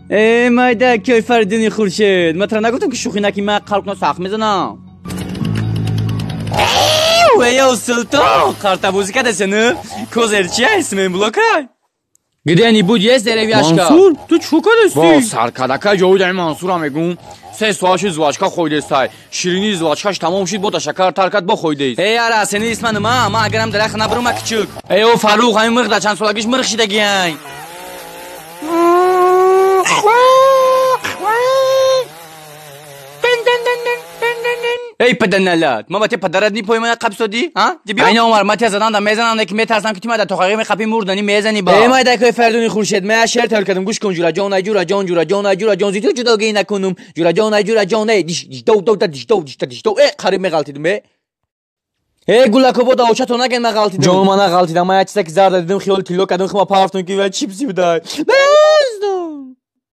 ای مایده که فردینی خورشید مطرح نگفتم که شوخی نکی من قلقنا سخت میزنم ویا سلطان قرطبوزی که دستنه کوزرچی اسمم بلوکای گدینی بود یه سرویاشکا منصور تو چوکا دستی؟ با سرکدکه جایی در منصور هم میگون 3 ساعت زواجکا خویدستای شیرینی زواجکاش تمام شد با شکر ترکت با خویدیست ای اره سنی اسمم ما اگرم درخ نبرم کچک ای او فاروق همین مرغ چند سالگیش مرغ شدگی ای پدرنلات ما باید پدرت نی پای من قبض ها این عمر ما تزدان دا میزنن که میترسم که تو ما تخاقی میخپی مردنی میزنی با ای ما دکای فردونی خورشید ما شعر تر کردم گوش کن جورا جان جورا جان جورا جان جورا جان زیتو جداگی نکنم جورا جان دیش دو ای قریب میغلطیدم به ای گولاکو بود اوچاتو نگن من غلطیدم جان من غلطیدم ما چیزی که زرد دیدم خیال کیلو کردم خما پافتون که چیپسی بود